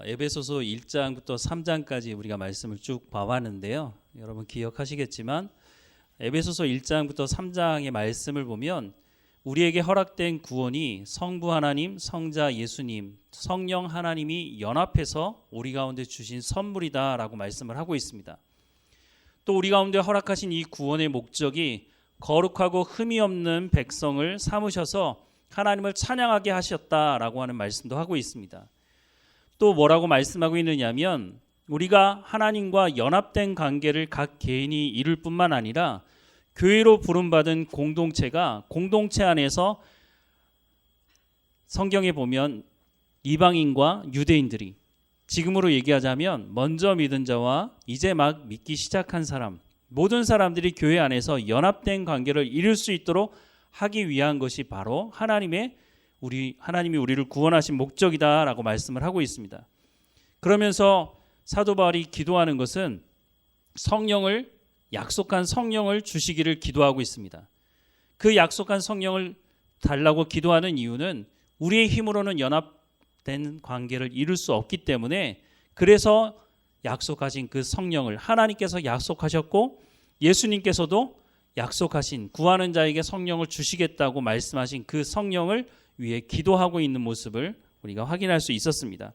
에베소서 1장부터 3장까지 우리가 말씀을 쭉 봐왔는데요. 여러분 기억하시겠지만 에베소서 1장부터 3장의 말씀을 보면 우리에게 허락된 구원이 성부 하나님, 성자 예수님, 성령 하나님이 연합해서 우리 가운데 주신 선물이다라고 말씀을 하고 있습니다. 또 우리 가운데 허락하신 이 구원의 목적이 거룩하고 흠이 없는 백성을 삼으셔서 하나님을 찬양하게 하셨다라고 하는 말씀도 하고 있습니다. 또 뭐라고 말씀하고 있느냐면 우리가 하나님과 연합된 관계를 각 개인이 이룰 뿐만 아니라 교회로 부름받은 공동체가 공동체 안에서 성경에 보면 이방인과 유대인들이 지금으로 얘기하자면 먼저 믿은 자와 이제 막 믿기 시작한 사람 모든 사람들이 교회 안에서 연합된 관계를 이룰 수 있도록 하기 위한 것이 바로 하나님이 우리를 구원하신 목적이다라고 말씀을 하고 있습니다. 그러면서 사도 바울이 기도하는 것은 약속한 성령을 주시기를 기도하고 있습니다. 그 약속한 성령을 달라고 기도하는 이유는 우리의 힘으로는 연합된 관계를 이룰 수 없기 때문에 그래서 약속하신 그 성령을 하나님께서 약속하셨고 예수님께서도 약속하신 구하는 자에게 성령을 주시겠다고 말씀하신 그 성령을 위해 기도하고 있는 모습을 우리가 확인할 수 있었습니다.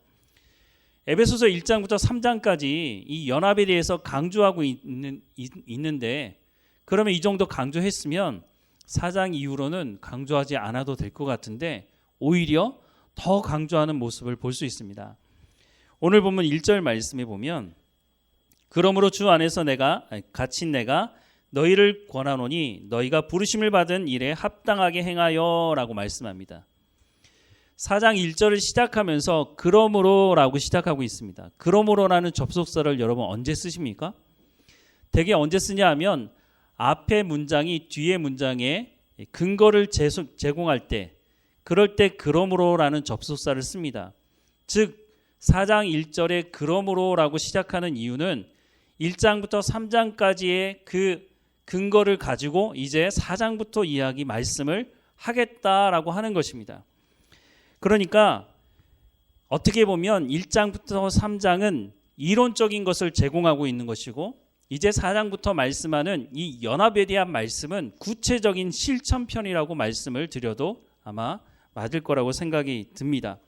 에베소서 1장부터 3장까지 이 연합에 대해서 강조하고 있는데 그러면 이 정도 강조했으면 4장 이후로는 강조하지 않아도 될 것 같은데 오히려 더 강조하는 모습을 볼 수 있습니다. 오늘 본문 1절 말씀에 보면 그러므로 주 안에서 갇힌 내가 너희를 권하노니 너희가 부르심을 받은 일에 합당하게 행하여 라고 말씀합니다. 4장 1절을 시작하면서 그러므로라고 시작하고 있습니다. 그러므로라는 접속사를 여러분 언제 쓰십니까? 대개 언제 쓰냐 하면 앞에 문장이 뒤에 문장에 근거를 제공할 때 그럴 때 그러므로라는 접속사를 씁니다. 즉 4장 1절에 그러므로라고 시작하는 이유는 1장부터 3장까지의 그 근거를 가지고 이제 4장부터 이야기 말씀을 하겠다라고 하는 것입니다. 그러니까 어떻게 보면 1장부터 3장은 이론적인 것을 제공하고 있는 것이고 이제 4장부터 말씀하는 이 연합에 대한 말씀은 구체적인 실천편이라고 말씀을 드려도 아마 맞을 거라고 생각이 듭니다.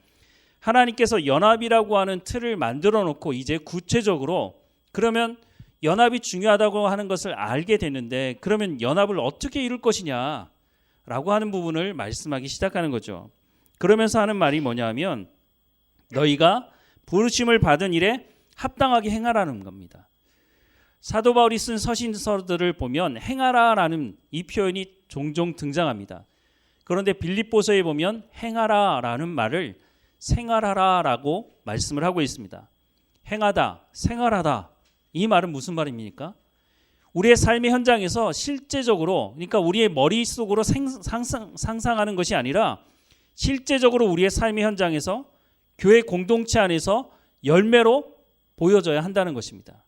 하나님께서 연합이라고 하는 틀을 만들어 놓고 이제 구체적으로 그러면 연합이 중요하다고 하는 것을 알게 되는데 그러면 연합을 어떻게 이룰 것이냐라고 하는 부분을 말씀하기 시작하는 거죠. 그러면서 하는 말이 뭐냐면 너희가 부르심을 받은 일에 합당하게 행하라는 겁니다. 사도 바울이 쓴 서신서들을 보면 행하라라는 이 표현이 종종 등장합니다. 그런데 빌립보서에 보면 행하라라는 말을 생활하라라고 말씀을 하고 있습니다. 행하다, 생활하다 이 말은 무슨 말입니까? 우리의 삶의 현장에서 실제적으로 그러니까 우리의 머릿속으로 상상하는 것이 아니라 실제적으로 우리의 삶의 현장에서 교회 공동체 안에서 열매로 보여져야 한다는 것입니다.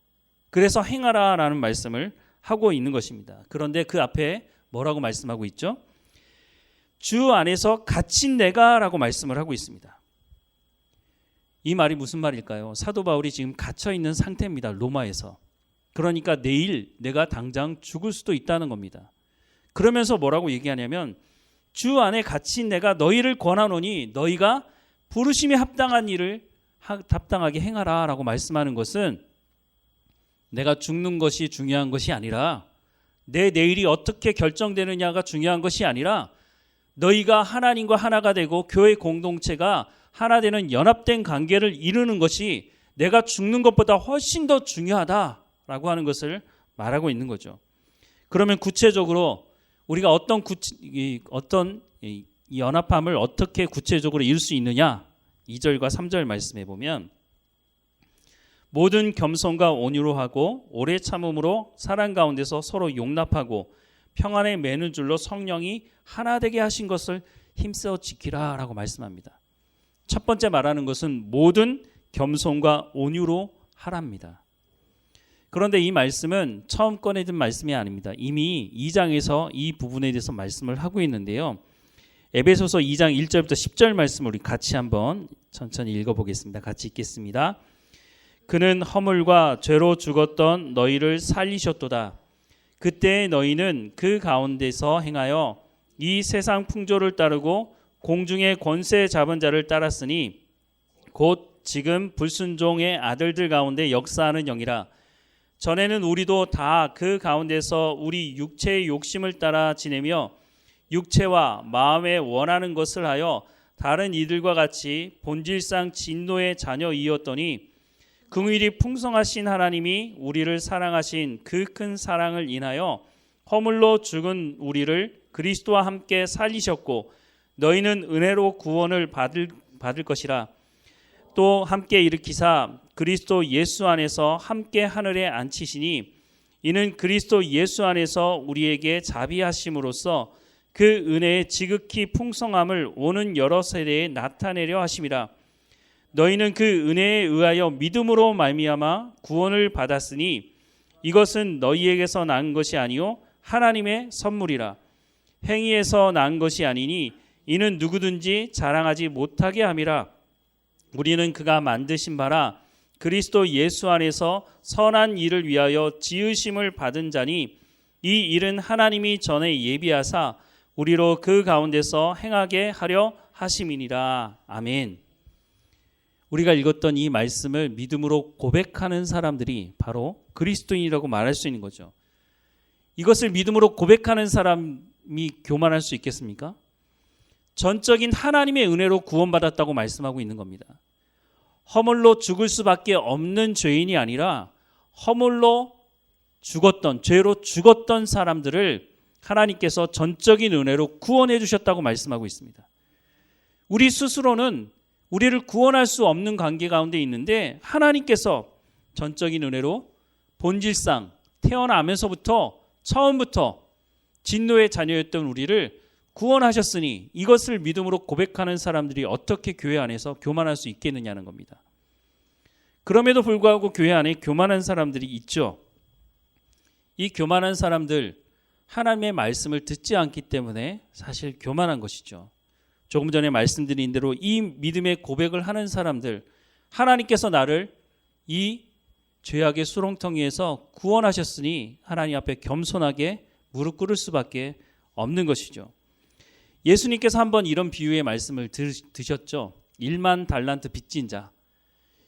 그래서 행하라라는 말씀을 하고 있는 것입니다. 그런데 그 앞에 뭐라고 말씀하고 있죠? 주 안에서 갇힌 내가라고 말씀을 하고 있습니다. 이 말이 무슨 말일까요? 사도 바울이 지금 갇혀 있는 상태입니다. 로마에서. 그러니까 내일 내가 당장 죽을 수도 있다는 겁니다. 그러면서 뭐라고 얘기하냐면 주 안에 갇힌 내가 너희를 권하노니 너희가 부르심에 합당한 일을 합당하게 행하라라고 말씀하는 것은 내가 죽는 것이 중요한 것이 아니라 내 내일이 어떻게 결정되느냐가 중요한 것이 아니라 너희가 하나님과 하나가 되고 교회 공동체가 하나 되는 연합된 관계를 이루는 것이 내가 죽는 것보다 훨씬 더 중요하다라고 하는 것을 말하고 있는 거죠. 그러면 구체적으로 우리가 어떤 이 연합함을 어떻게 구체적으로 이룰 수 있느냐? 2절과 3절 말씀해 보면 모든 겸손과 온유로 하고 오래 참음으로 사랑 가운데서 서로 용납하고 평안에 매는 줄로 성령이 하나 되게 하신 것을 힘써 지키라라고 말씀합니다. 첫 번째 말하는 것은 모든 겸손과 온유로 하랍니다. 그런데 이 말씀은 처음 꺼내든 말씀이 아닙니다. 이미 2장에서 이 부분에 대해서 말씀을 하고 있는데요. 에베소서 2장 1절부터 10절 말씀을 우리 같이 한번 천천히 읽어보겠습니다. 같이 읽겠습니다. 그는 허물과 죄로 죽었던 너희를 살리셨도다. 그때 너희는 그 가운데서 행하여 이 세상 풍조를 따르고 공중의 권세 잡은 자를 따랐으니 곧 지금 불순종의 아들들 가운데 역사하는 영이라. 전에는 우리도 다 그 가운데서 우리 육체의 욕심을 따라 지내며 육체와 마음에 원하는 것을 하여 다른 이들과 같이 본질상 진노의 자녀이었더니 긍휼이 풍성하신 하나님이 우리를 사랑하신 그 큰 사랑을 인하여 허물로 죽은 우리를 그리스도와 함께 살리셨고 너희는 은혜로 구원을 받을 것이라. 또 함께 일으키사 그리스도 예수 안에서 함께 하늘에 앉히시니 이는 그리스도 예수 안에서 우리에게 자비하심으로써 그 은혜의 지극히 풍성함을 오는 여러 세대에 나타내려 하심이라. 너희는 그 은혜에 의하여 믿음으로 말미암아 구원을 받았으니 이것은 너희에게서 난 것이 아니요 하나님의 선물이라. 행위에서 난 것이 아니니 이는 누구든지 자랑하지 못하게 함이라. 우리는 그가 만드신 바라 그리스도 예수 안에서 선한 일을 위하여 지으심을 받은 자니 이 일은 하나님이 전에 예비하사 우리로 그 가운데서 행하게 하려 하심이니라. 아멘. 우리가 읽었던 이 말씀을 믿음으로 고백하는 사람들이 바로 그리스도인이라고 말할 수 있는 거죠. 이것을 믿음으로 고백하는 사람이 교만할 수 있겠습니까? 전적인 하나님의 은혜로 구원받았다고 말씀하고 있는 겁니다. 허물로 죽을 수밖에 없는 죄인이 아니라 허물로 죽었던, 죄로 죽었던 사람들을 하나님께서 전적인 은혜로 구원해 주셨다고 말씀하고 있습니다. 우리 스스로는 우리를 구원할 수 없는 관계 가운데 있는데 하나님께서 전적인 은혜로 본질상 태어나면서부터 처음부터 진노의 자녀였던 우리를 구원하셨으니 이것을 믿음으로 고백하는 사람들이 어떻게 교회 안에서 교만할 수 있겠느냐는 겁니다. 그럼에도 불구하고 교회 안에 교만한 사람들이 있죠. 이 교만한 사람들, 하나님의 말씀을 듣지 않기 때문에 사실 교만한 것이죠. 조금 전에 말씀드린 대로 이 믿음의 고백을 하는 사람들, 하나님께서 나를 이 죄악의 수렁텅이에서 구원하셨으니 하나님 앞에 겸손하게 무릎 꿇을 수밖에 없는 것이죠. 예수님께서 한번 이런 비유의 말씀을 드셨죠. 1만 달란트 빚진 자.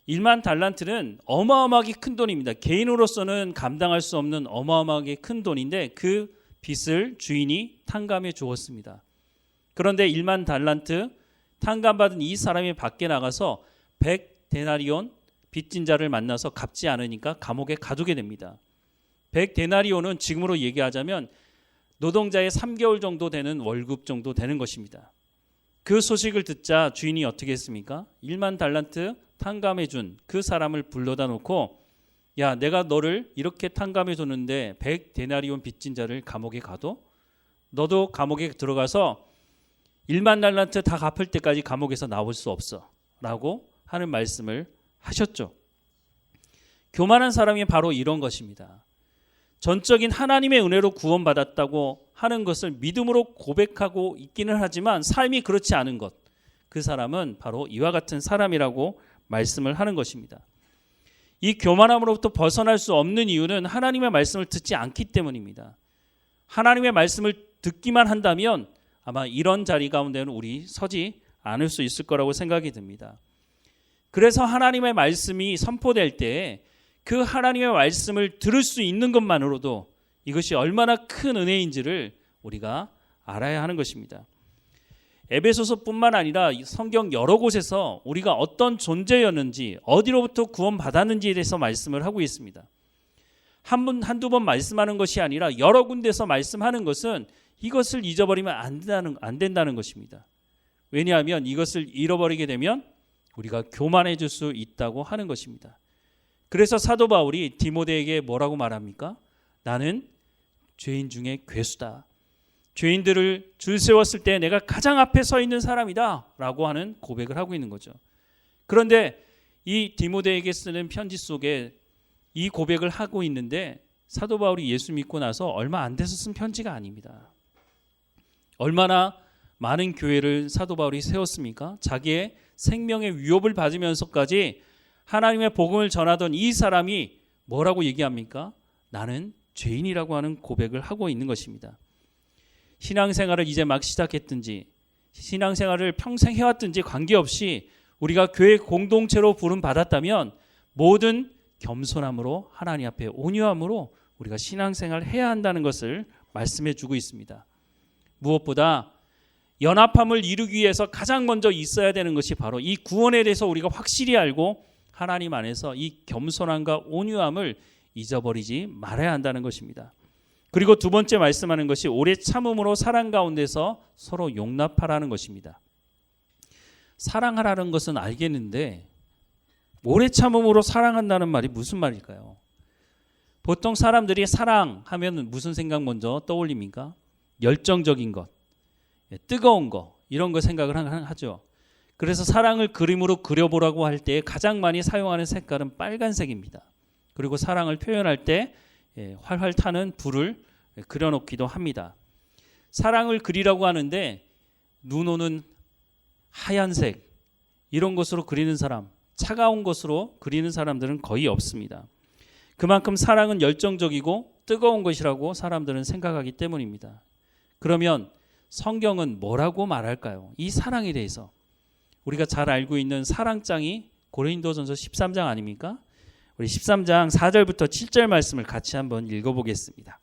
1만 달란트는 어마어마하게 큰 돈입니다. 개인으로서는 감당할 수 없는 어마어마하게 큰 돈인데 그 빚을 주인이 탕감해 주었습니다. 그런데 1만 달란트 탕감받은 이 사람이 밖에 나가서 100데나리온 빚진 자를 만나서 갚지 않으니까 감옥에 가두게 됩니다. 100데나리온은 지금으로 얘기하자면 노동자의 3개월 정도 되는 월급 정도 되는 것입니다. 그 소식을 듣자 주인이 어떻게 했습니까? 1만 달란트 탕감해 준 그 사람을 불러다 놓고 야, 내가 너를 이렇게 탕감해 줬는데 100데나리온 빚진 자를 감옥에 가둬? 너도 감옥에 들어가서 1만 달란트 다 갚을 때까지 감옥에서 나올 수 없어 라고 하는 말씀을 하셨죠. 교만한 사람이 바로 이런 것입니다. 전적인 하나님의 은혜로 구원받았다고 하는 것을 믿음으로 고백하고 있기는 하지만 삶이 그렇지 않은 것, 그 사람은 바로 이와 같은 사람이라고 말씀을 하는 것입니다. 이 교만함으로부터 벗어날 수 없는 이유는 하나님의 말씀을 듣지 않기 때문입니다. 하나님의 말씀을 듣기만 한다면 아마 이런 자리 가운데는 우리 서지 않을 수 있을 거라고 생각이 듭니다. 그래서 하나님의 말씀이 선포될 때 그 하나님의 말씀을 들을 수 있는 것만으로도 이것이 얼마나 큰 은혜인지를 우리가 알아야 하는 것입니다. 에베소서뿐만 아니라 성경 여러 곳에서 우리가 어떤 존재였는지 어디로부터 구원받았는지에 대해서 말씀을 하고 있습니다. 한두 번 말씀하는 것이 아니라 여러 군데서 말씀하는 것은 이것을 잊어버리면 안 된다는 것입니다. 왜냐하면 이것을 잃어버리게 되면 우리가 교만해질 수 있다고 하는 것입니다. 그래서 사도 바울이 디모데에게 뭐라고 말합니까? 나는 죄인 중에 괴수다. 죄인들을 줄 세웠을 때 내가 가장 앞에 서 있는 사람이다 라고 하는 고백을 하고 있는 거죠. 그런데 이 디모데에게 쓰는 편지 속에 이 고백을 하고 있는데 사도 바울이 예수 믿고 나서 얼마 안 돼서 쓴 편지가 아닙니다. 얼마나 많은 교회를 사도 바울이 세웠습니까? 자기의 생명의 위협을 받으면서까지 하나님의 복음을 전하던 이 사람이 뭐라고 얘기합니까? 나는 죄인이라고 하는 고백을 하고 있는 것입니다. 신앙생활을 이제 막 시작했든지 신앙생활을 평생 해왔든지 관계없이 우리가 교회 공동체로 부름받았다면 모든 겸손함으로 하나님 앞에 온유함으로 우리가 신앙생활을 해야 한다는 것을 말씀해 주고 있습니다. 무엇보다 연합함을 이루기 위해서 가장 먼저 있어야 되는 것이 바로 이 구원에 대해서 우리가 확실히 알고 하나님 안에서 이 겸손함과 온유함을 잊어버리지 말아야 한다는 것입니다. 그리고 두 번째 말씀하는 것이 오래 참음으로 사랑 가운데서 서로 용납하라는 것입니다. 사랑하라는 것은 알겠는데 오래 참음으로 사랑한다는 말이 무슨 말일까요? 보통 사람들이 사랑하면 무슨 생각 먼저 떠올립니까? 열정적인 것, 뜨거운 것, 이런 거 생각을 하죠. 그래서 사랑을 그림으로 그려보라고 할 때 가장 많이 사용하는 색깔은 빨간색입니다. 그리고 사랑을 표현할 때 활활 타는 불을 그려놓기도 합니다. 사랑을 그리라고 하는데 눈 오는 하얀색 이런 것으로 그리는 사람, 차가운 것으로 그리는 사람들은 거의 없습니다. 그만큼 사랑은 열정적이고 뜨거운 것이라고 사람들은 생각하기 때문입니다. 그러면 성경은 뭐라고 말할까요? 이 사랑에 대해서 우리가 잘 알고 있는 사랑장이 고린도전서 13장 아닙니까? 우리 13장 4절부터 7절 말씀을 같이 한번 읽어보겠습니다.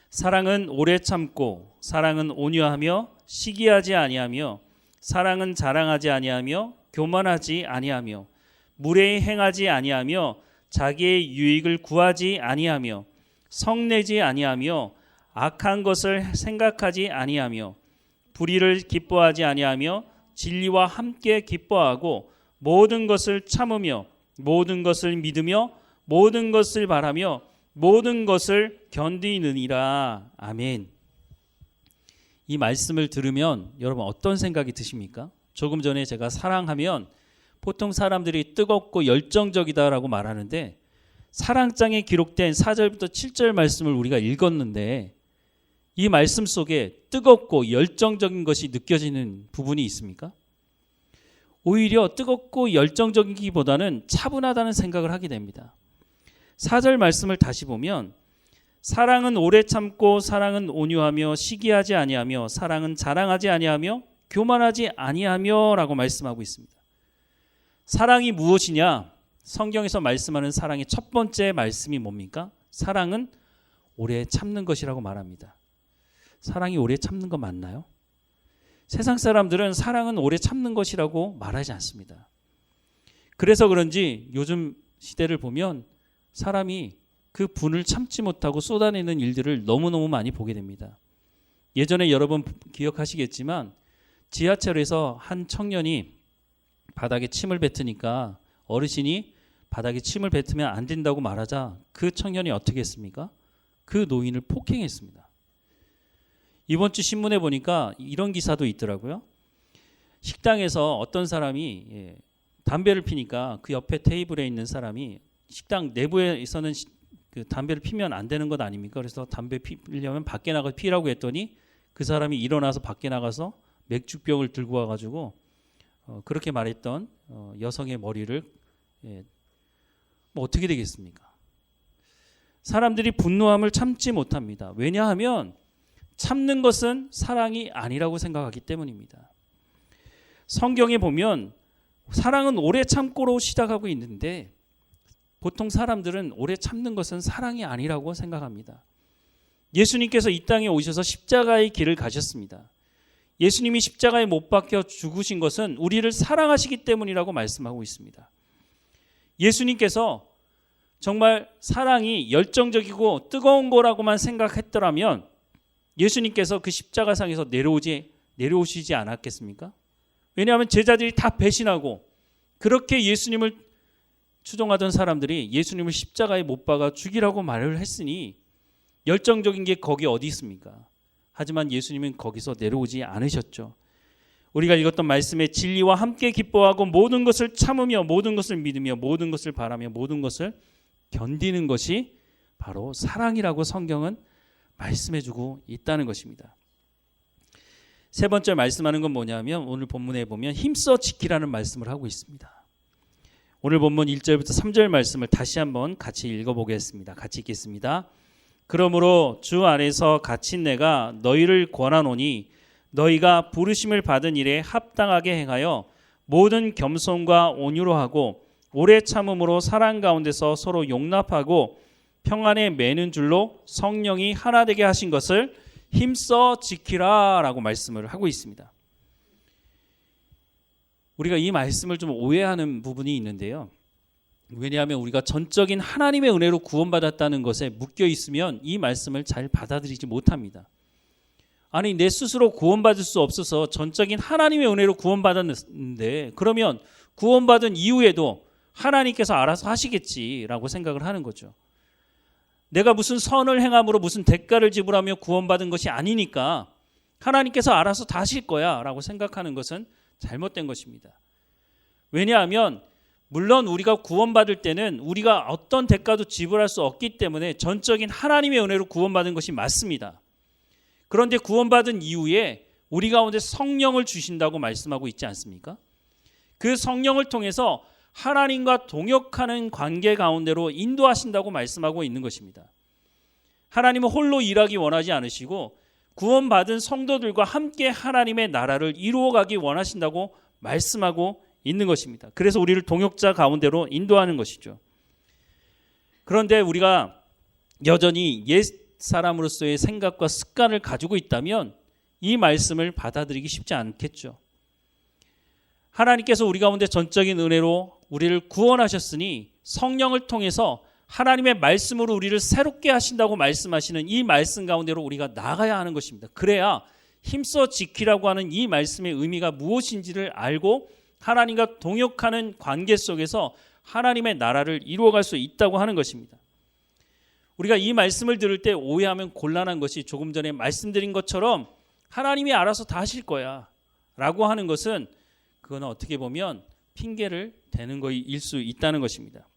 사랑은 오래 참고 사랑은 온유하며 시기하지 아니하며 사랑은 자랑하지 아니하며 교만하지 아니하며 무례히 행하지 아니하며 자기의 유익을 구하지 아니하며 성내지 아니하며 악한 것을 생각하지 아니하며 불의를 기뻐하지 아니하며 진리와 함께 기뻐하고 모든 것을 참으며 모든 것을 믿으며 모든 것을 바라며 모든 것을 견디느니라. 아멘. 이 말씀을 들으면 여러분 어떤 생각이 드십니까? 조금 전에 제가 사랑하면 보통 사람들이 뜨겁고 열정적이다라고 말하는데 사랑장에 기록된 4절부터 7절 말씀을 우리가 읽었는데 이 말씀 속에 뜨겁고 열정적인 것이 느껴지는 부분이 있습니까? 오히려 뜨겁고 열정적이기보다는 차분하다는 생각을 하게 됩니다. 4절 말씀을 다시 보면 사랑은 오래 참고 사랑은 온유하며 시기하지 아니하며 사랑은 자랑하지 아니하며 교만하지 아니하며 라고 말씀하고 있습니다. 사랑이 무엇이냐? 성경에서 말씀하는 사랑의 첫 번째 말씀이 뭡니까? 사랑은 오래 참는 것이라고 말합니다. 사랑이 오래 참는 거 맞나요? 세상 사람들은 사랑은 오래 참는 것이라고 말하지 않습니다. 그래서 그런지 요즘 시대를 보면 사람이 그 분을 참지 못하고 쏟아내는 일들을 너무너무 많이 보게 됩니다. 예전에 여러분 기억하시겠지만 지하철에서 한 청년이 바닥에 침을 뱉으니까 어르신이 바닥에 침을 뱉으면 안 된다고 말하자 그 청년이 어떻게 했습니까? 그 노인을 폭행했습니다. 이번 주 신문에 보니까 이런 기사도 있더라고요. 식당에서 어떤 사람이 담배를 피니까 그 옆에 테이블에 있는 사람이 식당 내부에서는 그 담배를 피면 안 되는 것 아닙니까? 그래서 담배 피려면 밖에 나가 피라고 했더니 그 사람이 일어나서 밖에 나가서 맥주병을 들고 와가지고 그렇게 말했던 여성의 머리를 뭐 어떻게 되겠습니까? 사람들이 분노함을 참지 못합니다. 왜냐하면 참는 것은 사랑이 아니라고 생각하기 때문입니다. 성경에 보면 사랑은 오래 참고로 시작하고 있는데 보통 사람들은 오래 참는 것은 사랑이 아니라고 생각합니다. 예수님께서 이 땅에 오셔서 십자가의 길을 가셨습니다. 예수님이 십자가에 못 박혀 죽으신 것은 우리를 사랑하시기 때문이라고 말씀하고 있습니다. 예수님께서 정말 사랑이 열정적이고 뜨거운 거라고만 생각했더라면 예수님께서 그 십자가상에서 내려오시지 않았겠습니까? 왜냐하면 제자들이 다 배신하고 그렇게 예수님을 추종하던 사람들이 예수님을 십자가에 못 박아 죽이라고 말을 했으니 열정적인 게 거기 어디 있습니까? 하지만 예수님은 거기서 내려오지 않으셨죠. 우리가 읽었던 말씀에 진리와 함께 기뻐하고 모든 것을 참으며 모든 것을 믿으며 모든 것을 바라며 모든 것을 견디는 것이 바로 사랑이라고 성경은 말씀해주고 있다는 것입니다. 세 번째 말씀하는 건 뭐냐면 오늘 본문에 보면 힘써 지키라는 말씀을 하고 있습니다. 오늘 본문 1절부터 3절 말씀을 다시 한번 같이 읽어보겠습니다. 같이 읽겠습니다. 그러므로 주 안에서 갇힌 내가 너희를 권하노니 너희가 부르심을 받은 일에 합당하게 행하여 모든 겸손과 온유로 하고 오래 참음으로 사랑 가운데서 서로 용납하고 평안에 매는 줄로 성령이 하나 되게 하신 것을 힘써 지키라 라고 말씀을 하고 있습니다. 우리가 이 말씀을 좀 오해하는 부분이 있는데요. 왜냐하면 우리가 전적인 하나님의 은혜로 구원받았다는 것에 묶여 있으면 이 말씀을 잘 받아들이지 못합니다. 아니, 내 스스로 구원받을 수 없어서 전적인 하나님의 은혜로 구원받았는데 그러면 구원받은 이후에도 하나님께서 알아서 하시겠지라고 생각을 하는 거죠. 내가 무슨 선을 행함으로 무슨 대가를 지불하며 구원받은 것이 아니니까 하나님께서 알아서 다 하실 거야 라고 생각하는 것은 잘못된 것입니다. 왜냐하면 물론 우리가 구원받을 때는 우리가 어떤 대가도 지불할 수 없기 때문에 전적인 하나님의 은혜로 구원받은 것이 맞습니다. 그런데 구원받은 이후에 우리 가운데 성령을 주신다고 말씀하고 있지 않습니까? 그 성령을 통해서 하나님과 동역하는 관계 가운데로 인도하신다고 말씀하고 있는 것입니다. 하나님은 홀로 일하기 원하지 않으시고 구원받은 성도들과 함께 하나님의 나라를 이루어가기 원하신다고 말씀하고 있는 것입니다. 그래서 우리를 동역자 가운데로 인도하는 것이죠. 그런데 우리가 여전히 옛 사람으로서의 생각과 습관을 가지고 있다면 이 말씀을 받아들이기 쉽지 않겠죠. 하나님께서 우리 가운데 전적인 은혜로 우리를 구원하셨으니 성령을 통해서 하나님의 말씀으로 우리를 새롭게 하신다고 말씀하시는 이 말씀 가운데로 우리가 나가야 하는 것입니다. 그래야 힘써 지키라고 하는 이 말씀의 의미가 무엇인지를 알고 하나님과 동역하는 관계 속에서 하나님의 나라를 이루어갈 수 있다고 하는 것입니다. 우리가 이 말씀을 들을 때 오해하면 곤란한 것이 조금 전에 말씀드린 것처럼 하나님이 알아서 다 하실 거야 라고 하는 것은 그건 어떻게 보면 핑계를 대는 것일 수 있다는 것입니다.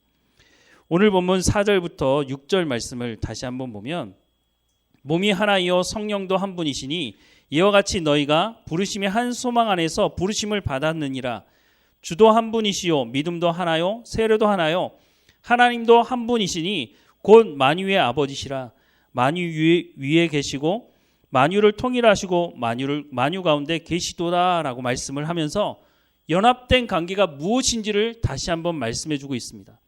오늘 본문 4절부터 6절 말씀을 다시 한번 보면 몸이 하나이요 성령도 한 분이시니 이와 같이 너희가 부르심의 한 소망 안에서 부르심을 받았느니라. 주도 한 분이시요 믿음도 하나요 세례도 하나요 하나님도 한 분이시니 곧 만유의 아버지시라. 만유 위에 계시고 만유를 통일하시고 만유 가운데 계시도다라고 말씀을 하면서 연합된 관계가 무엇인지를 다시 한번 말씀해 주고 있습니다.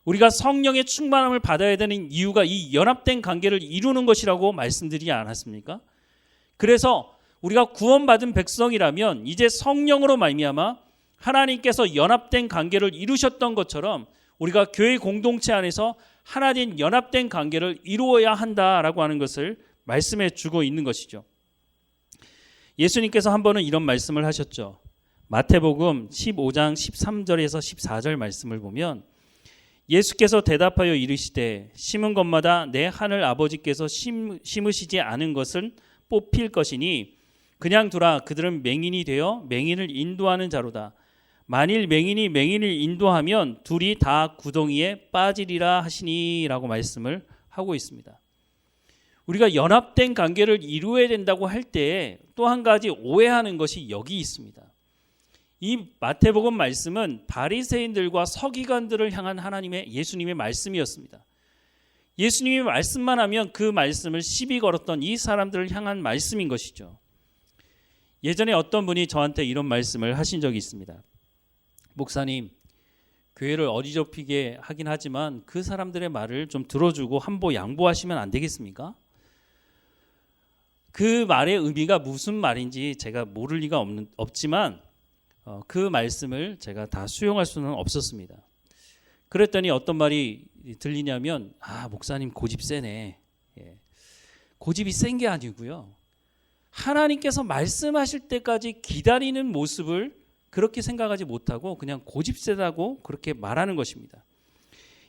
우리가 성령의 충만함을 받아야 되는 이유가 이 연합된 관계를 이루는 것이라고 말씀드리지 않았습니까? 그래서 우리가 구원받은 백성이라면 이제 성령으로 말미암아 하나님께서 연합된 관계를 이루셨던 것처럼 우리가 교회 공동체 안에서 하나된 연합된 관계를 이루어야 한다라고 하는 것을 말씀해 주고 있는 것이죠. 예수님께서 한 번은 이런 말씀을 하셨죠. 마태복음 15장 13절에서 14절 말씀을 보면 예수께서 대답하여 이르시되 심은 것마다 내 하늘 아버지께서 심으시지 않은 것은 뽑힐 것이니 그냥 두라. 그들은 맹인이 되어 맹인을 인도하는 자로다. 만일 맹인이 맹인을 인도하면 둘이 다 구덩이에 빠지리라 하시니 라고 말씀을 하고 있습니다. 우리가 연합된 관계를 이루어야 된다고 할 때 또 한 가지 오해하는 것이 여기 있습니다. 이 마태복음 말씀은 바리새인들과 서기관들을 향한 예수님의 말씀이었습니다. 예수님이 말씀만 하면 그 말씀을 시비 걸었던 이 사람들을 향한 말씀인 것이죠. 예전에 어떤 분이 저한테 이런 말씀을 하신 적이 있습니다. 목사님, 교회를 어지럽히게 하긴 하지만 그 사람들의 말을 좀 들어주고 한보 양보하시면 안 되겠습니까? 그 말의 의미가 무슨 말인지 제가 모를 리가 없지만 그 말씀을 제가 다 수용할 수는 없었습니다. 그랬더니 어떤 말이 들리냐면 목사님 고집 세네. 고집이 센 게 아니고요. 하나님께서 말씀하실 때까지 기다리는 모습을 그렇게 생각하지 못하고 그냥 고집 세다고 그렇게 말하는 것입니다.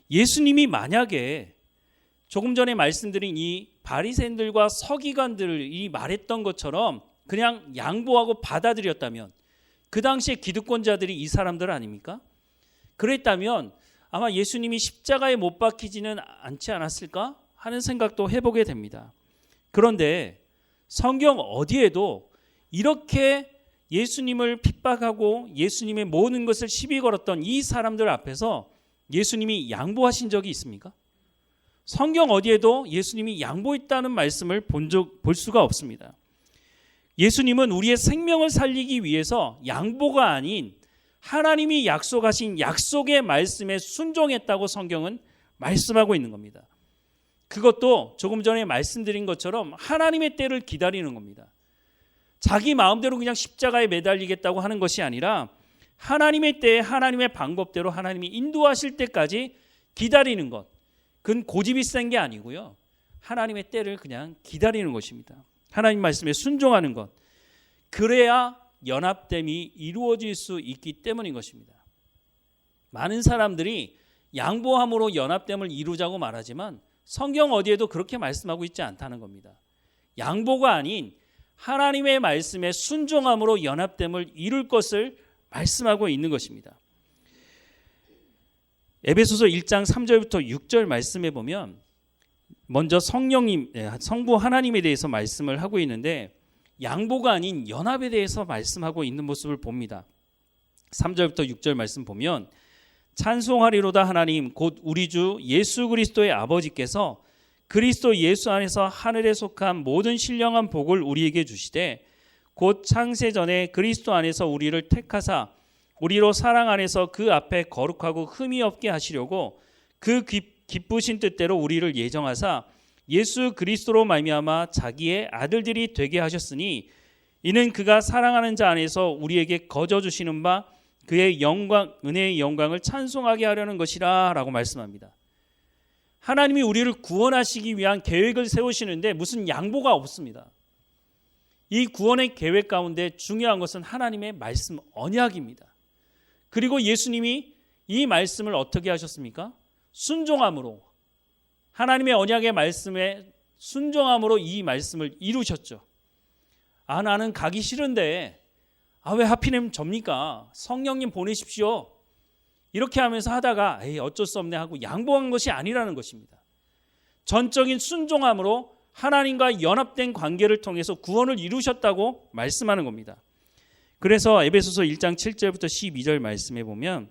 예수님이 조금 전에 말씀드린 이 바리새인들과 서기관들이 말했던 것처럼 그냥 양보하고 받아들였다면 그 당시에 기득권자들이 이 사람들 아닙니까? 그랬다면 아마 예수님이 십자가에 못 박히지는 않지 않았을까 하는 생각도 해보게 됩니다. 그런데 성경 어디에도 이렇게 예수님을 핍박하고 예수님의 모든 것을 시비 걸었던 이 사람들 앞에서 예수님이 양보하신 적이 있습니까? 성경 어디에도 예수님이 양보했다는 말씀을 볼 수가 없습니다. 예수님은 우리의 생명을 살리기 위해서 양보가 아닌 하나님이 약속하신 약속의 말씀에 순종했다고 성경은 말씀하고 있는 겁니다. 그것도 조금 전에 말씀드린 것처럼 하나님의 때를 기다리는 겁니다. 자기 마음대로 그냥 십자가에 매달리겠다고 하는 것이 아니라 하나님의 때에 하나님의 방법대로 하나님이 인도하실 때까지 기다리는 것. 그건 고집이 센 게 아니고요. 하나님의 때를 그냥 기다리는 것입니다. 하나님 말씀에 순종하는 것. 그래야 연합됨이 이루어질 수 있기 때문인 것입니다. 많은 사람들이 양보함으로 연합됨을 이루자고 말하지만 성경 어디에도 그렇게 말씀하고 있지 않다는 겁니다. 양보가 아닌 하나님의 말씀에 순종함으로 연합됨을 이룰 것을 말씀하고 있는 것입니다. 에베소서 1장 3절부터 6절 말씀에 보면 먼저 성부 하나님에 대해서 말씀을 하고 있는데 양보가 아닌 연합에 대해서 말씀하고 있는 모습을 봅니다. 3절부터 6절 말씀 보면 찬송하리로다 하나님 곧 우리 주 예수 그리스도의 아버지께서 그리스도 예수 안에서 하늘에 속한 모든 신령한 복을 우리에게 주시되 곧 창세전에 그리스도 안에서 우리를 택하사 우리로 사랑 안에서 그 앞에 거룩하고 흠이 없게 하시려고 그 기쁘신 뜻대로 우리를 예정하사 예수 그리스도로 말미암아 자기의 아들들이 되게 하셨으니 이는 그가 사랑하는 자 안에서 우리에게 거저 주시는 바 그의 영광 은혜의 영광을 찬송하게 하려는 것이라 라고 말씀합니다. 하나님이 우리를 구원하시기 위한 계획을 세우시는데 무슨 양보가 없습니다. 이 구원의 계획 가운데 중요한 것은 하나님의 말씀 언약입니다. 그리고 예수님이 이 말씀을 어떻게 하셨습니까? 순종함으로 하나님의 언약의 말씀에 순종함으로 이 말씀을 이루셨죠. 나는 가기 싫은데 왜 하필이면 접니까? 성령님 보내십시오. 이렇게 하면서 하다가 어쩔 수 없네 하고 양보한 것이 아니라는 것입니다. 전적인 순종함으로 하나님과 연합된 관계를 통해서 구원을 이루셨다고 말씀하는 겁니다. 그래서 에베소서 1장 7절부터 12절 말씀에 보면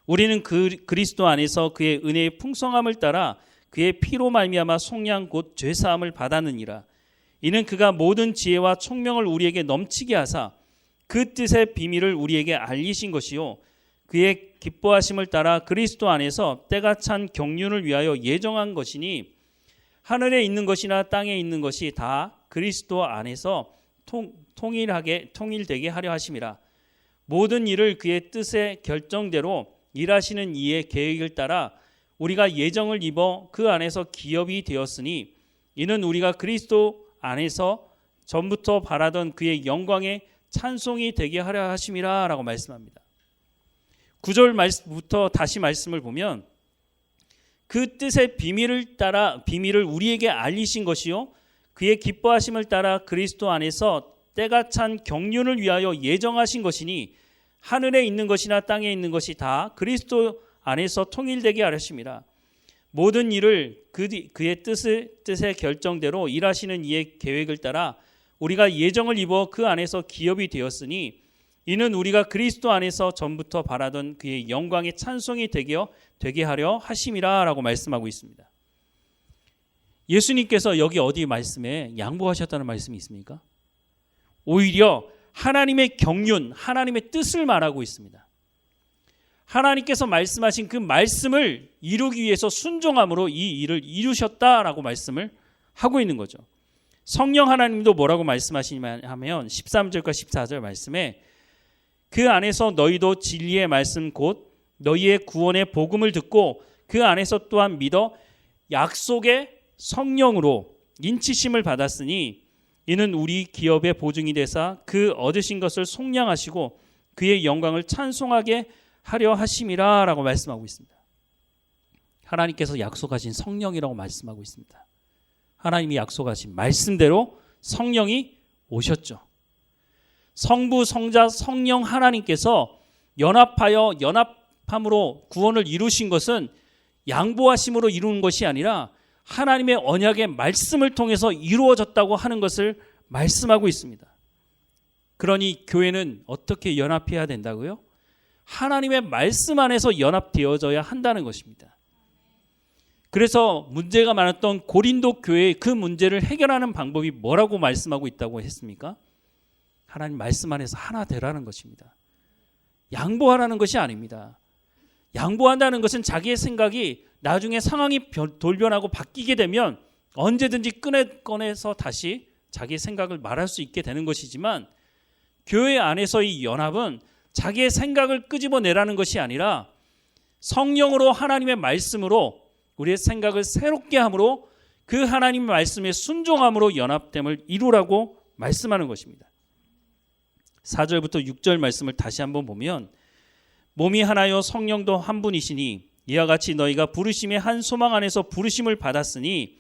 우리는 그리스도 안에서 그의 은혜의 풍성함을 따라 그의 피로 말미암아 속량 곧 죄사함을 받았느니라. 이는 그가 모든 지혜와 총명을 우리에게 넘치게 하사 그 뜻의 비밀을 우리에게 알리신 것이요 그의 기뻐하심을 따라 그리스도 안에서 때가 찬 경륜을 위하여 예정한 것이니 하늘에 있는 것이나 땅에 있는 것이 다 그리스도 안에서 통일되게 하려 하심이라. 모든 일을 그의 뜻의 결정대로 일하시는 이의 계획을 따라 우리가 예정을 입어 그 안에서 기업이 되었으니 이는 우리가 그리스도 안에서 전부터 바라던 그의 영광의 찬송이 되게 하려 하심이라 라고 말씀합니다. 9절부터 다시 말씀을 보면 그 뜻의 비밀을 우리에게 알리신 것이요 그의 기뻐하심을 따라 그리스도 안에서 때가 찬 경륜을 위하여 예정하신 것이니 하늘에 있는 것이나 땅에 있는 것이 다 그리스도 안에서 통일되게 하셨습니다. 모든 일을 그의 뜻의 결정대로 일하시는 이의 계획을 따라 우리가 예정을 입어 그 안에서 기업이 되었으니 이는 우리가 그리스도 안에서 전부터 바라던 그의 영광의 찬송이 되게 하려 하심이라 라고 말씀하고 있습니다. 예수님께서 여기 어디 말씀에 양보하셨다는 말씀이 있습니까? 오히려 하나님의 경륜, 하나님의 뜻을 말하고 있습니다. 하나님께서 말씀하신 그 말씀을 이루기 위해서 순종함으로 이 일을 이루셨다라고 말씀을 하고 있는 거죠. 성령 하나님도 뭐라고 말씀하시냐면 13절과 14절 말씀에 그 안에서 너희도 진리의 말씀 곧 너희의 구원의 복음을 듣고 그 안에서 또한 믿어 약속의 성령으로 인치심을 받았으니 이는 우리 기업의 보증이 되사 그 얻으신 것을 속량하시고 그의 영광을 찬송하게 하려 하심이라 라고 말씀하고 있습니다. 하나님께서 약속하신 성령이라고 말씀하고 있습니다. 하나님이 약속하신 말씀대로 성령이 오셨죠. 성부, 성자, 성령 하나님께서 연합함으로 구원을 이루신 것은 양보하심으로 이루는 것이 아니라 하나님의 언약의 말씀을 통해서 이루어졌다고 하는 것을 말씀하고 있습니다. 그러니 교회는 어떻게 연합해야 된다고요? 하나님의 말씀 안에서 연합되어져야 한다는 것입니다. 그래서 문제가 많았던 고린도 교회의 그 문제를 해결하는 방법이 뭐라고 말씀하고 있다고 했습니까? 하나님 말씀 안에서 하나 되라는 것입니다. 양보하라는 것이 아닙니다. 양보한다는 것은 자기의 생각이 나중에 상황이 돌변하고 바뀌게 되면 언제든지 꺼내서 다시 자기의 생각을 말할 수 있게 되는 것이지만, 교회 안에서의 연합은 자기의 생각을 끄집어내라는 것이 아니라 성령으로 하나님의 말씀으로 우리의 생각을 새롭게 함으로 그 하나님의 말씀에 순종함으로 연합됨을 이루라고 말씀하는 것입니다. 4절부터 6절 말씀을 다시 한번 보면, 몸이 하나요 성령도 한 분이시니 이와 같이 너희가 부르심의 한 소망 안에서 부르심을 받았으니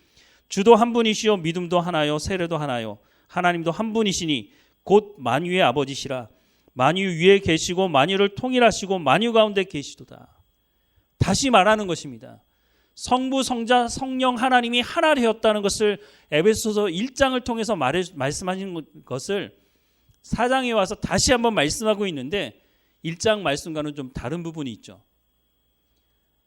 주도 한 분이시요 믿음도 하나요 세례도 하나요 하나님도 한 분이시니 곧 만유의 아버지시라. 만유 위에 계시고 만유를 통일하시고 만유 가운데 계시도다. 다시 말하는 것입니다. 성부 성자 성령 하나님이 하나 되었다는 것을 에베소서 1장을 통해서 말씀하신 것을 4장에 와서 다시 한번 말씀하고 있는데, 1장 말씀과는 좀 다른 부분이 있죠.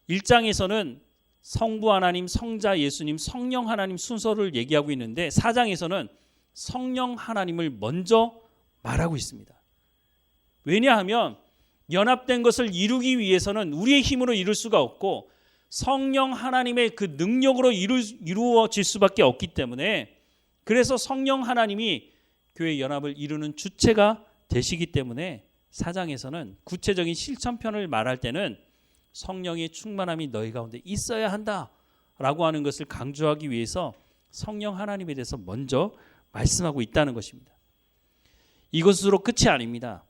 1장에서는 성부 하나님, 성자 예수님, 성령 하나님 순서를 얘기하고 있는데 4장에서는 성령 하나님을 먼저 말하고 있습니다. 왜냐하면 연합된 것을 이루기 위해서는 우리의 힘으로 이룰 수가 없고 성령 하나님의 그 능력으로 이루어질 수밖에 없기 때문에, 그래서 성령 하나님이 교회 연합을 이루는 주체가 되시기 때문에 4장에서는 구체적인 실천편을 말할 때는 성령의 충만함이 너희 가운데 있어야 한다라고 하는 것을 강조하기 위해서 성령 하나님에 대해서 먼저 말씀하고 있다는 것입니다. 이것으로 끝이 아닙니다.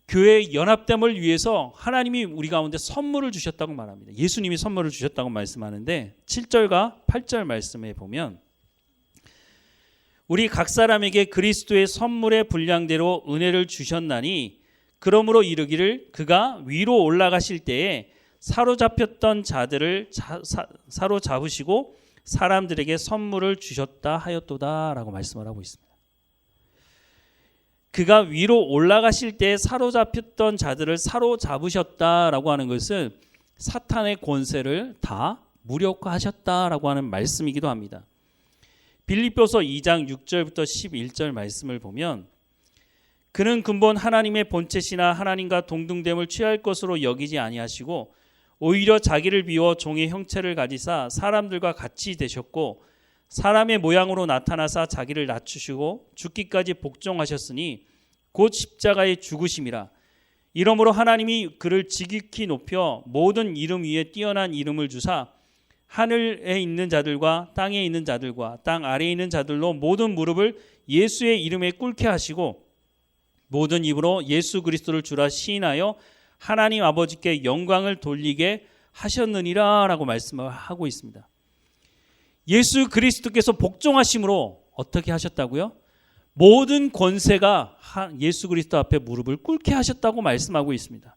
교회의 연합됨을 위해서 하나님이 우리 가운데 선물을 주셨다고 말합니다. 예수님이 선물을 주셨다고 말씀하는데 7절과 8절 말씀에 보면, 우리 각 사람에게 그리스도의 선물의 분량대로 은혜를 주셨나니 그러므로 이르기를 그가 위로 올라가실 때에 사로잡혔던 자들을 사로잡으시고 사람들에게 선물을 주셨다 하였도다 라고 말씀을 하고 있습니다. 그가 위로 올라가실 때에 사로잡혔던 자들을 사로잡으셨다라고 하는 것은 사탄의 권세를 다 무력화하셨다라고 하는 말씀이기도 합니다. 빌립보서 2장 6절부터 11절 말씀을 보면, 그는 근본 하나님의 본체시나 하나님과 동등됨을 취할 것으로 여기지 아니하시고 오히려 자기를 비워 종의 형체를 가지사 사람들과 같이 되셨고 사람의 모양으로 나타나사 자기를 낮추시고 죽기까지 복종하셨으니 곧 십자가의 죽으심이라. 이러므로 하나님이 그를 지극히 높여 모든 이름 위에 뛰어난 이름을 주사 하늘에 있는 자들과 땅에 있는 자들과 땅 아래에 있는 자들로 모든 무릎을 예수의 이름에 꿇게 하시고 모든 입으로 예수 그리스도를 주라 시인하여 하나님 아버지께 영광을 돌리게 하셨느니라 라고 말씀을 하고 있습니다. 예수 그리스도께서 복종하심으로 어떻게 하셨다고요? 모든 권세가 예수 그리스도 앞에 무릎을 꿇게 하셨다고 말씀하고 있습니다.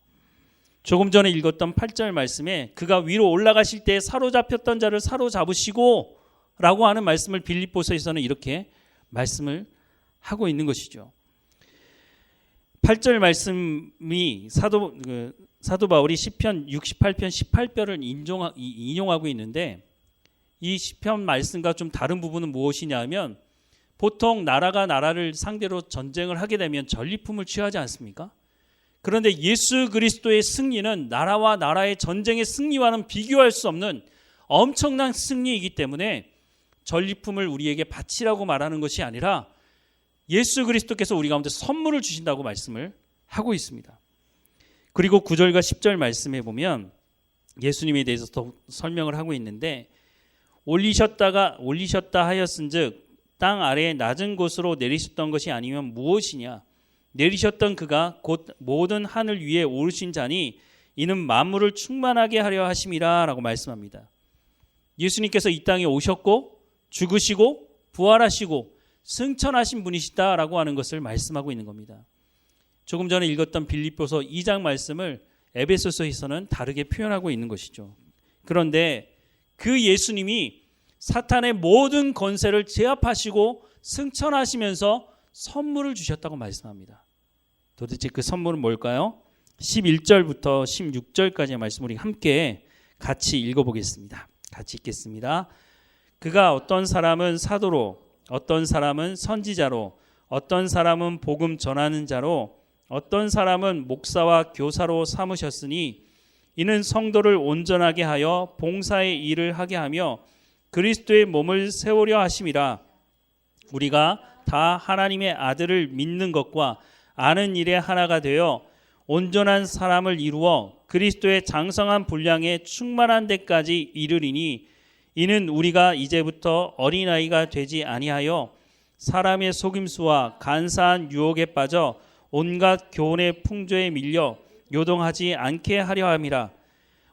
조금 전에 읽었던 8절 말씀에 그가 위로 올라가실 때 사로잡혔던 자를 사로잡으시고 라고 하는 말씀을 빌립보서에서는 이렇게 말씀을 하고 있는 것이죠. 8절 말씀이 사도 바울이 시편 68편 18절을 인용하고 있는데, 이 시편 말씀과 좀 다른 부분은 무엇이냐 하면, 보통 나라가 나라를 상대로 전쟁을 하게 되면 전리품을 취하지 않습니까? 그런데 예수 그리스도의 승리는 나라와 나라의 전쟁의 승리와는 비교할 수 없는 엄청난 승리이기 때문에 전리품을 우리에게 바치라고 말하는 것이 아니라 예수 그리스도께서 우리 가운데 선물을 주신다고 말씀을 하고 있습니다. 그리고 9절과 10절 말씀에 보면 예수님에 대해서 더 설명을 하고 있는데, 올리셨다 하였은즉 땅 아래의 낮은 곳으로 내리셨던 것이 아니면 무엇이냐? 내리셨던 그가 곧 모든 하늘 위에 오르신 자니 이는 만물을 충만하게 하려 하심이라 라고 말씀합니다. 예수님께서 이 땅에 오셨고 죽으시고 부활하시고 승천하신 분이시다라고 하는 것을 말씀하고 있는 겁니다. 조금 전에 읽었던 빌립보서 2장 말씀을 에베소서에서는 다르게 표현하고 있는 것이죠. 그런데 그 예수님이 사탄의 모든 권세를 제압하시고 승천하시면서 선물을 주셨다고 말씀합니다. 도대체 그 선물은 뭘까요? 11절부터 16절까지의 말씀 우리 함께 같이 읽어보겠습니다. 같이 읽겠습니다. 그가 어떤 사람은 사도로, 어떤 사람은 선지자로, 어떤 사람은 복음 전하는 자로, 어떤 사람은 목사와 교사로 삼으셨으니 이는 성도를 온전하게 하여 봉사의 일을 하게 하며 그리스도의 몸을 세우려 하심이라. 우리가 다 하나님의 아들을 믿는 것과 아는 일에 하나가 되어 온전한 사람을 이루어 그리스도의 장성한 분량에 충만한 데까지 이르리니 이는 우리가 이제부터 어린아이가 되지 아니하여 사람의 속임수와 간사한 유혹에 빠져 온갖 교훈의 풍조에 밀려 요동하지 않게 하려 함이라.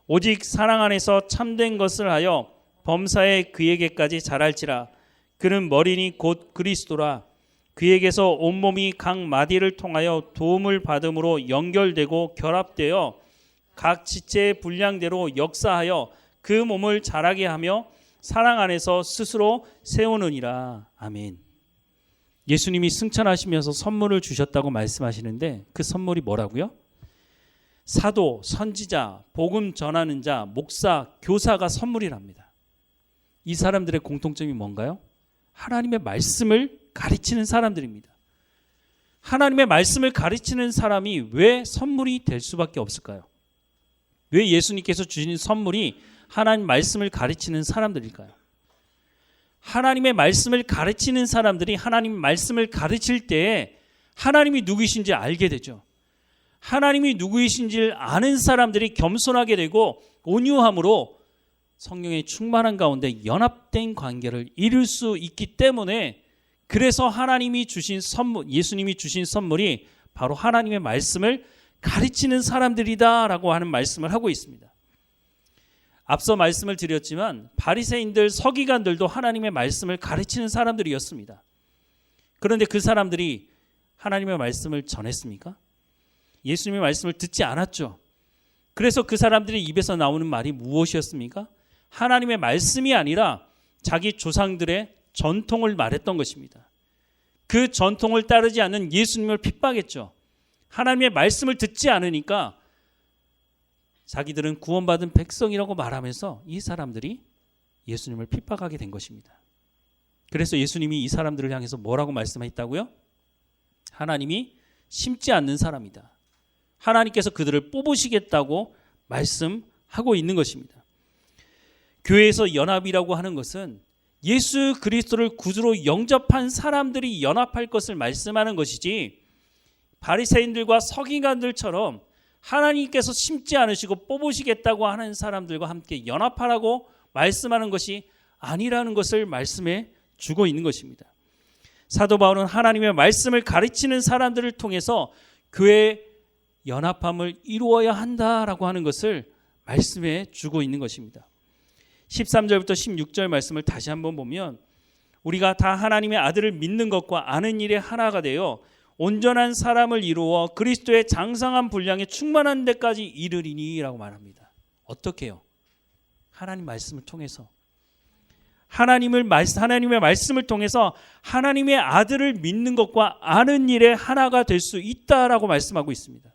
오직 사랑 안에서 참된 것을 하여 범사에 그에게까지 자랄지라. 그는 머리니 곧 그리스도라. 그에게서 온몸이 각 마디를 통하여 도움을 받음으로 연결되고 결합되어 각 지체의 분량대로 역사하여 그 몸을 자라게 하며 사랑 안에서 스스로 세우느니라. 아멘. 예수님이 승천하시면서 선물을 주셨다고 말씀하시는데 그 선물이 뭐라고요? 사도, 선지자, 복음 전하는 자, 목사, 교사가 선물이랍니다. 이 사람들의 공통점이 뭔가요? 하나님의 말씀을 가르치는 사람들입니다. 하나님의 말씀을 가르치는 사람이 왜 선물이 될 수밖에 없을까요? 왜 예수님께서 주신 선물이 하나님 말씀을 가르치는 사람들일까요? 하나님의 말씀을 가르치는 사람들이 하나님 말씀을 가르칠 때에 하나님이 누구이신지 알게 되죠. 하나님이 누구이신지를 아는 사람들이 겸손하게 되고 온유함으로 성령의 충만한 가운데 연합된 관계를 이룰 수 있기 때문에 그래서 하나님이 주신 선물, 예수님이 주신 선물이 바로 하나님의 말씀을 가르치는 사람들이다라고 하는 말씀을 하고 있습니다. 앞서 말씀을 드렸지만 바리새인들, 서기관들도 하나님의 말씀을 가르치는 사람들이었습니다. 그런데 그 사람들이 하나님의 말씀을 전했습니까? 예수님의 말씀을 듣지 않았죠. 그래서 그 사람들의 입에서 나오는 말이 무엇이었습니까? 하나님의 말씀이 아니라 자기 조상들의 전통을 말했던 것입니다. 그 전통을 따르지 않는 예수님을 핍박했죠. 하나님의 말씀을 듣지 않으니까 자기들은 구원받은 백성이라고 말하면서 이 사람들이 예수님을 핍박하게 된 것입니다. 그래서 예수님이 이 사람들을 향해서 뭐라고 말씀했다고요? 하나님이 심지 않는 사람이다. 하나님께서 그들을 뽑으시겠다고 말씀하고 있는 것입니다. 교회에서 연합이라고 하는 것은 예수 그리스도를 구주로 영접한 사람들이 연합할 것을 말씀하는 것이지 바리새인들과 서기관들처럼 하나님께서 심지 않으시고 뽑으시겠다고 하는 사람들과 함께 연합하라고 말씀하는 것이 아니라는 것을 말씀해 주고 있는 것입니다. 사도 바울은 하나님의 말씀을 가르치는 사람들을 통해서 교회의 연합함을 이루어야 한다라고 하는 것을 말씀해 주고 있는 것입니다. 13절부터 16절 말씀을 다시 한번 보면 우리가 다 하나님의 아들을 믿는 것과 아는 일에 하나가 되어 온전한 사람을 이루어 그리스도의 장성한 분량에 충만한 데까지 이르리니라고 말합니다. 어떻게 해요? 하나님 말씀을 통해서 하나님의 말씀을 통해서 하나님의 아들을 믿는 것과 아는 일에 하나가 될 수 있다라고 말씀하고 있습니다.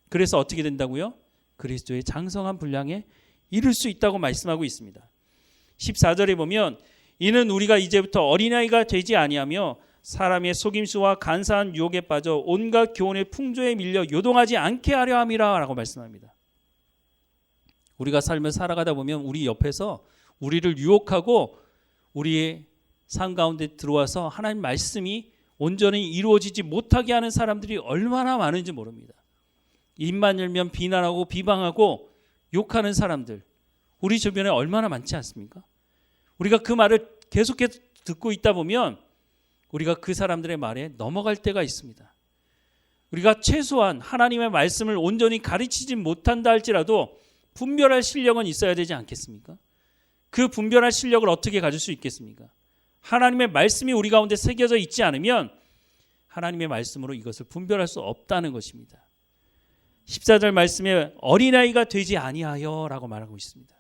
그래서 어떻게 된다고요? 그리스도의 장성한 분량에 이룰 수 있다고 말씀하고 있습니다. 14절에 보면 이는 우리가 이제부터 어린아이가 되지 아니하며 사람의 속임수와 간사한 유혹에 빠져 온갖 교훈의 풍조에 밀려 요동하지 않게 하려 함이라 라고 말씀합니다. 우리가 삶을 살아가다 보면 우리 옆에서 우리를 유혹하고 우리의 삶 가운데 들어와서 하나님 말씀이 온전히 이루어지지 못하게 하는 사람들이 얼마나 많은지 모릅니다. 입만 열면 비난하고 비방하고 욕하는 사람들 우리 주변에 얼마나 많지 않습니까? 우리가 그 말을 계속해서 듣고 있다 보면 우리가 그 사람들의 말에 넘어갈 때가 있습니다. 우리가 최소한 하나님의 말씀을 온전히 가르치지 못한다 할지라도 분별할 실력은 있어야 되지 않겠습니까? 그 분별할 실력을 어떻게 가질 수 있겠습니까? 하나님의 말씀이 우리 가운데 새겨져 있지 않으면 하나님의 말씀으로 이것을 분별할 수 없다는 것입니다. 14절 말씀에 어린아이가 되지 아니하여 라고 말하고 있습니다.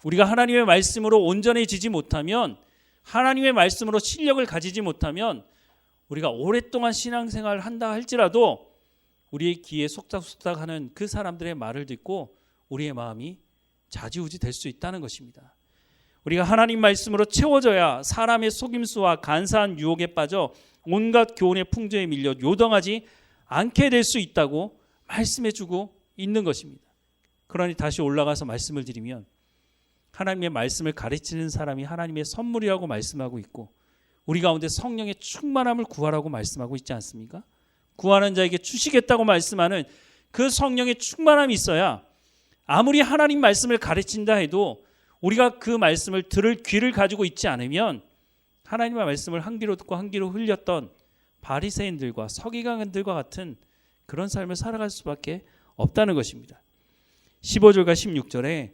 우리가 하나님의 말씀으로 온전해지지 못하면 하나님의 말씀으로 실력을 가지지 못하면 우리가 오랫동안 신앙생활을 한다 할지라도 우리의 귀에 속닥속닥하는 그 사람들의 말을 듣고 우리의 마음이 좌지우지 될 수 있다는 것입니다. 우리가 하나님 말씀으로 채워져야 사람의 속임수와 간사한 유혹에 빠져 온갖 교훈의 풍조에 밀려 요동하지 않게 될 수 있다고 말씀해주고 있는 것입니다. 그러니 다시 올라가서 말씀을 드리면 하나님의 말씀을 가르치는 사람이 하나님의 선물이라고 말씀하고 있고 우리 가운데 성령의 충만함을 구하라고 말씀하고 있지 않습니까? 구하는 자에게 주시겠다고 말씀하는 그 성령의 충만함이 있어야 아무리 하나님 말씀을 가르친다 해도 우리가 그 말씀을 들을 귀를 가지고 있지 않으면 하나님의 말씀을 한 귀로 듣고 한 귀로 흘렸던 바리새인들과 서기관들과 같은 그런 삶을 살아갈 수밖에 없다는 것입니다. 15절과 16절에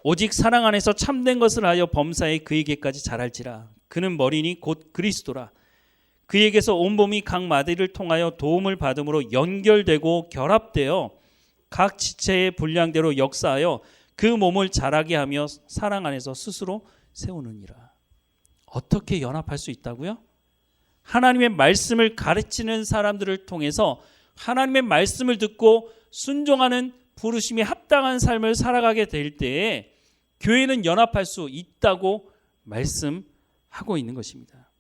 오직 사랑 안에서 참된 것을 하여 범사에 그에게까지 자랄지라. 그는 머리니 곧 그리스도라. 그에게서 온몸이 각 마디를 통하여 도움을 받음으로 연결되고 결합되어 각 지체의 분량대로 역사하여 그 몸을 자라게 하며 사랑 안에서 스스로 세우느니라. 어떻게 연합할 수 있다고요? 하나님의 말씀을 가르치는 사람들을 통해서 하나님의 말씀을 듣고 순종하는 부르심에 합당한 삶을 살아가게 될 때에 교회는 연합할 수 있다고 말씀하고 있는 것입니다.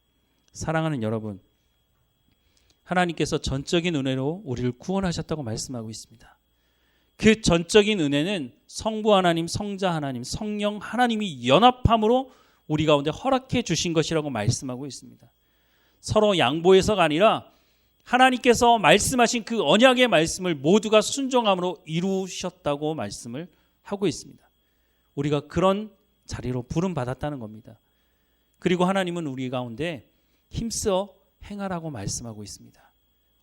사랑하는 여러분, 하나님께서 전적인 은혜로 우리를 구원하셨다고 말씀하고 있습니다. 그 전적인 은혜는 성부 하나님, 성자 하나님, 성령 하나님이 연합함으로 우리 가운데 허락해 주신 것이라고 말씀하고 있습니다. 서로 양보해서가 아니라 하나님께서 말씀하신 그 언약의 말씀을 모두가 순종함으로 이루셨다고 말씀을 하고 있습니다. 우리가 그런 자리로 부름받았다는 겁니다. 그리고 하나님은 우리 가운데 힘써 행하라고 말씀하고 있습니다.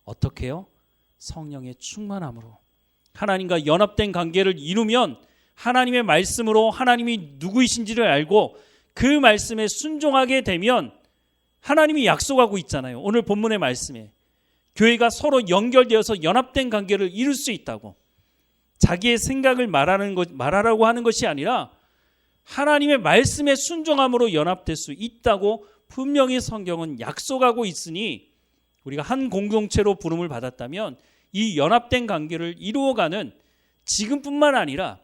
어떻게요? 성령의 충만함으로 하나님과 연합된 관계를 이루면 하나님의 말씀으로 하나님이 누구이신지를 알고 그 말씀에 순종하게 되면 하나님이 약속하고 있잖아요. 오늘 본문의 말씀에 교회가 서로 연결되어서 연합된 관계를 이룰 수 있다고. 자기의 생각을 말하라고 하는 것이 아니라 하나님의 말씀에 순종함으로 연합될 수 있다고 분명히 성경은 약속하고 있으니 우리가 한 공동체로 부름을 받았다면 이 연합된 관계를 이루어가는 지금뿐만 아니라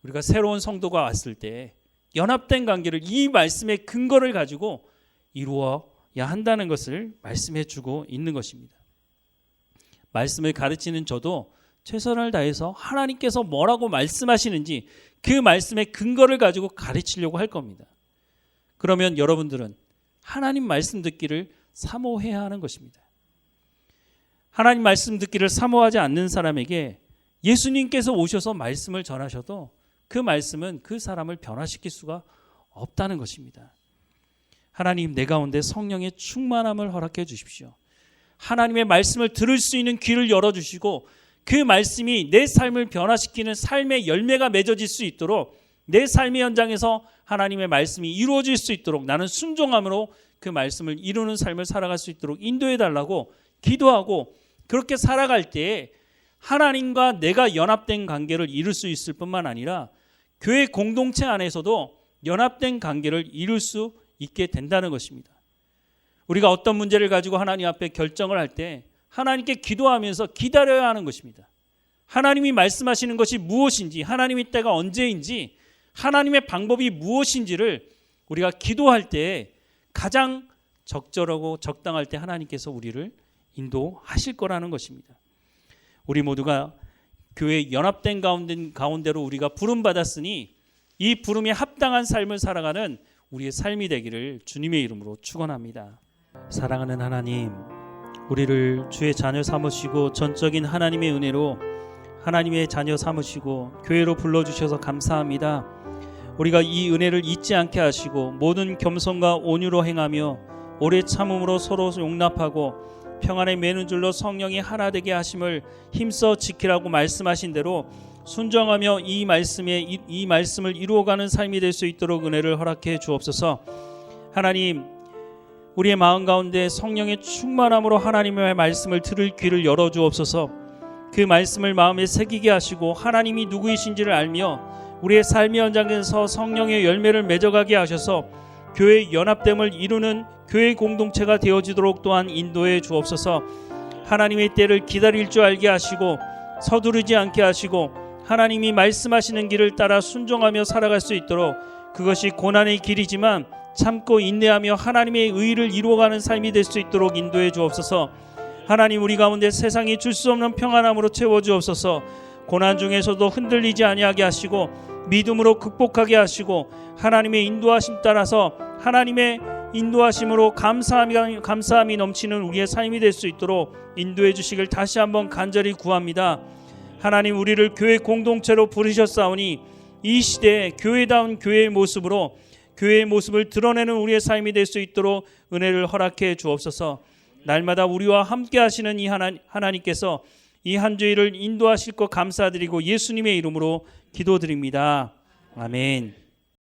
우리가 새로운 성도가 왔을 때 연합된 관계를 이 말씀의 근거를 가지고 이루어야 한다는 것을 말씀해 주고 있는 것입니다. 말씀을 가르치는 저도 최선을 다해서 하나님께서 뭐라고 말씀하시는지 그 말씀의 근거를 가지고 가르치려고 할 겁니다. 그러면 여러분들은 하나님 말씀 듣기를 사모해야 하는 것입니다. 하나님 말씀 듣기를 사모하지 않는 사람에게 예수님께서 오셔서 말씀을 전하셔도 그 말씀은 그 사람을 변화시킬 수가 없다는 것입니다. 하나님, 내 가운데 성령의 충만함을 허락해 주십시오. 하나님의 말씀을 들을 수 있는 귀를 열어주시고 그 말씀이 내 삶을 변화시키는 삶의 열매가 맺어질 수 있도록 내 삶의 현장에서 하나님의 말씀이 이루어질 수 있도록 나는 순종함으로 그 말씀을 이루는 삶을 살아갈 수 있도록 인도해 달라고 기도하고 그렇게 살아갈 때에 하나님과 내가 연합된 관계를 이룰 수 있을 뿐만 아니라 교회 공동체 안에서도 연합된 관계를 이룰 수 있게 된다는 것입니다. 우리가 어떤 문제를 가지고 하나님 앞에 결정을 할 때 하나님께 기도하면서 기다려야 하는 것입니다. 하나님이 말씀하시는 것이 무엇인지, 하나님의 때가 언제인지, 하나님의 방법이 무엇인지를 우리가 기도할 때 가장 적절하고 적당할 때 하나님께서 우리를 인도하실 거라는 것입니다. 우리 모두가 교회 연합된 가운데로 우리가 부름받았으니 이 부름에 합당한 삶을 살아가는 우리의 삶이 되기를 주님의 이름으로 축원합니다. 사랑하는 하나님, 우리를 주의 자녀 삼으시고 전적인 하나님의 은혜로 하나님의 자녀 삼으시고 교회로 불러주셔서 감사합니다. 우리가 이 은혜를 잊지 않게 하시고 모든 겸손과 온유로 행하며 오래 참음으로 서로 용납하고 평안에 매는 줄로 성령이 하나 되게 하심을 힘써 지키라고 말씀하신 대로 순종하며 이 말씀을 이루어가는 삶이 될 수 있도록 은혜를 허락해 주옵소서. 하나님, 우리의 마음 가운데 성령의 충만함으로 하나님의 말씀을 들을 귀를 열어 주옵소서. 그 말씀을 마음에 새기게 하시고 하나님이 누구이신지를 알며 우리의 삶의 현장에서 성령의 열매를 맺어가게 하셔서 교회의 연합됨을 이루는 교회 공동체가 되어지도록 또한 인도해 주옵소서. 하나님의 때를 기다릴 줄 알게 하시고 서두르지 않게 하시고 하나님이 말씀하시는 길을 따라 순종하며 살아갈 수 있도록, 그것이 고난의 길이지만 참고 인내하며 하나님의 의를 이루어가는 삶이 될 수 있도록 인도해 주옵소서. 하나님, 우리 가운데 세상이 줄 수 없는 평안함으로 채워 주옵소서. 고난 중에서도 흔들리지 아니하게 하시고 믿음으로 극복하게 하시고 하나님의 인도하심 따라서 하나님의 인도하심으로 감사함이 넘치는 우리의 삶이 될 수 있도록 인도해 주시길 다시 한번 간절히 구합니다. 하나님, 우리를 교회 공동체로 부르셨사오니 이 시대에 교회다운 교회의 모습으로 교회의 모습을 드러내는 우리의 삶이 될 수 있도록 은혜를 허락해 주옵소서. 날마다 우리와 함께 하시는 이 하나님께서 이 한 주일을 인도하실 것 감사드리고 예수님의 이름으로 기도드립니다. 아멘.